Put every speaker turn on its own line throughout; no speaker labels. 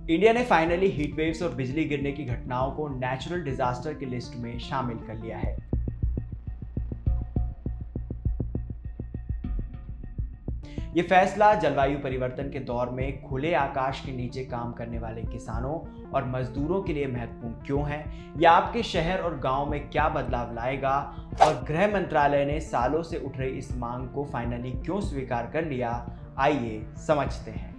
India ने finally heat waves और बिजली गिरने की घटनाओं को नेचुरल डिजास्टर की लिस्ट में शामिल कर लिया है। ये फैसला जलवायु परिवर्तन के दौर में खुले आकाश के नीचे काम करने वाले किसानों और मजदूरों के लिए महत्वपूर्ण क्यों है, या आपके शहर और गांव में क्या बदलाव लाएगा, और गृह मंत्रालय ने सालों से उठ रही इस मांग को फाइनली क्यों स्वीकार कर लिया, आइए समझते हैं।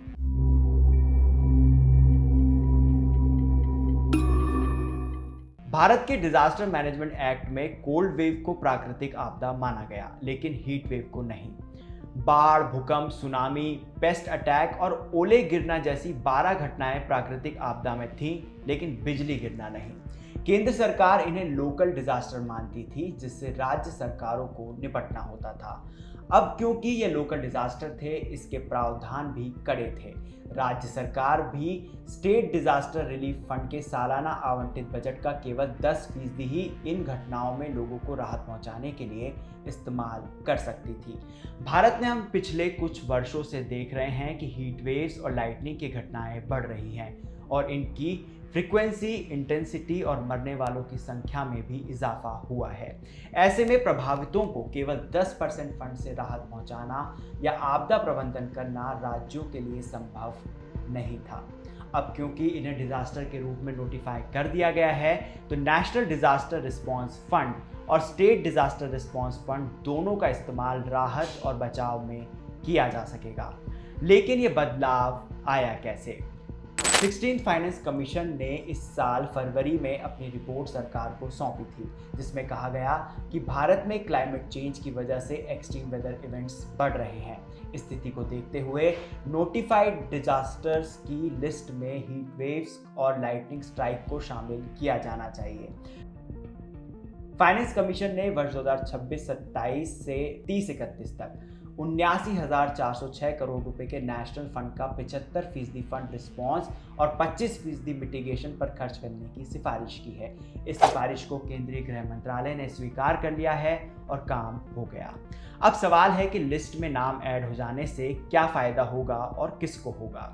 भारत के डिजास्टर मैनेजमेंट एक्ट में कोल्ड वेव को प्राकृतिक आपदा माना गया, लेकिन हीट वेव को नहीं। बाढ़, भूकंप, सुनामी, पेस्ट अटैक और ओले गिरना जैसी 12 घटनाएं प्राकृतिक आपदा में थीं, लेकिन बिजली गिरना नहीं। केंद्र सरकार इन्हें लोकल डिजास्टर मानती थी, जिससे राज्य सरकारों को निपटना होता था। अब क्योंकि ये लोकल डिजास्टर थे, इसके प्रावधान भी कड़े थे। राज्य सरकार भी स्टेट डिजास्टर रिलीफ फंड के सालाना आवंटित बजट का केवल 10% ही इन घटनाओं में लोगों को राहत पहुंचाने के लिए इस्तेमाल कर सकती थी। भारत में हम पिछले कुछ वर्षों से देख रहे हैं कि हीट वेव्स और लाइटनिंग की घटनाएं बढ़ रही हैं और इनकी फ्रीक्वेंसी, इंटेंसिटी और मरने वालों की संख्या में भी इजाफा हुआ है। ऐसे में प्रभावितों को केवल 10% फंड से राहत पहुंचाना या आपदा प्रबंधन करना राज्यों के लिए संभव नहीं था। अब क्योंकि इन्हें डिजास्टर के रूप में नोटिफाई कर दिया गया है, तो नेशनल डिजास्टर रिस्पांस फंड और स्टेट डिजास्टर रिस्पांस फंड दोनों का इस्तेमाल राहत और बचाव में किया जा सकेगा। लेकिन ये बदलाव आया कैसे? 16th फाइनेंस कमीशन ने इस साल फरवरी में अपनी रिपोर्ट सरकार को सौंपी थी, जिसमें कहा गया कि भारत में क्लाइमेट चेंज की वजह से एक्सट्रीम वेदर इवेंट्स बढ़ रहे हैं। इस स्थिति को देखते हुए नोटिफाइड डिजास्टर्स की लिस्ट में हीट वेव्स और लाइटनिंग स्ट्राइक को शामिल किया जाना चाहिए। फाइनेंस कमीशन ने वर्ष 2026-27 से 30-31 तक 79,406 करोड़ रुपए के नेशनल फंड का 75% फंड रिस्पांस और 25% मिटिगेशन पर खर्च करने की सिफारिश की है। इस सिफारिश को केंद्रीय गृह मंत्रालय ने स्वीकार कर लिया है और काम हो गया। अब सवाल है कि लिस्ट में नाम ऐड हो जाने से क्या फायदा होगा और किसको होगा।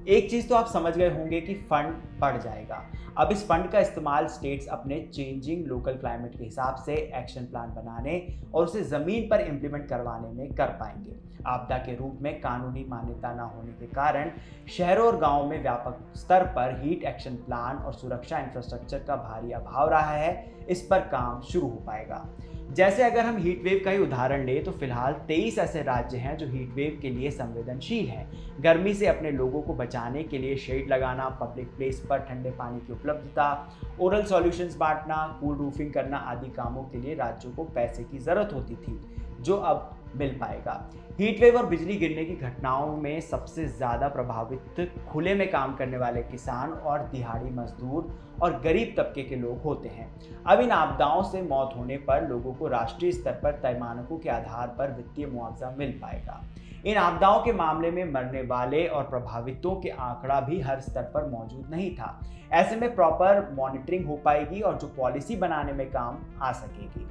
एक चीज तो आप समझ गए होंगे कि फंड बढ़ जाएगा। अब इस फंड का इस्तेमाल स्टेट्स अपने चेंजिंग लोकल क्लाइमेट के हिसाब से एक्शन प्लान बनाने और उसे जमीन पर इंप्लीमेंट करवाने में कर पाएंगे। आपदा के रूप में कानूनी मान्यता न होने के कारण शहरों और गांवों में व्यापक स्तर पर हीट एक्शन प्लान और सुरक्षा इंफ्रास्ट्रक्चर का भारी अभाव रहा है। इस पर काम शुरू हो पाएगा। जैसे अगर हम हीट वेव का ही उदाहरण लें, तो फिलहाल 23 ऐसे राज्य हैं जो हीट वेव के लिए संवेदनशील हैं। गर्मी से अपने लोगों को बचाने के लिए शेड लगाना, पब्लिक प्लेस पर ठंडे पानी की उपलब्धता, ओरल सॉल्यूशंस बांटना, कूल रूफिंग करना आदि कामों के लिए राज्यों को पैसे की जरूरत होती थी, जो अब मिल पाएगा। हीट वेव और बिजली गिरने की घटनाओं में सबसे ज़्यादा प्रभावित खुले में काम करने वाले किसान और दिहाड़ी मजदूर और गरीब तबके के लोग होते हैं। अब इन आपदाओं से मौत होने पर लोगों को राष्ट्रीय स्तर पर तय मानकों के आधार पर वित्तीय मुआवजा मिल पाएगा। इन आपदाओं के मामले में मरने वाले और प्रभावितों के आंकड़ा भी हर स्तर पर मौजूद नहीं था। ऐसे में प्रॉपर मॉनिटरिंग हो पाएगी और जो पॉलिसी बनाने में काम आ सकेगी।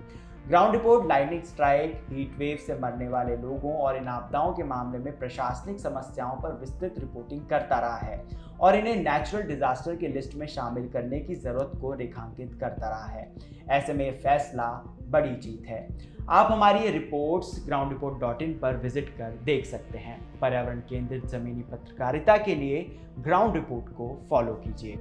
Ground report lightning strike, heat wave से मरने वाले लोगों और इन आपदाओं के मामले में प्रशासनिक समस्याओं पर विस्तृत रिपोर्टिंग करता रहा है और इन्हें नेचुरल डिजास्टर की लिस्ट में शामिल करने की जरूरत को रेखांकित करता रहा है। ऐसे में यह फैसला बड़ी जीत है। आप हमारी ये रिपोर्ट्स groundreport.in पर विजिट कर देख सकते हैं। पर्यावरण केंद्रित जमीनी पत्रकारिता के लिए ग्राउंड रिपोर्ट को फॉलो कीजिए।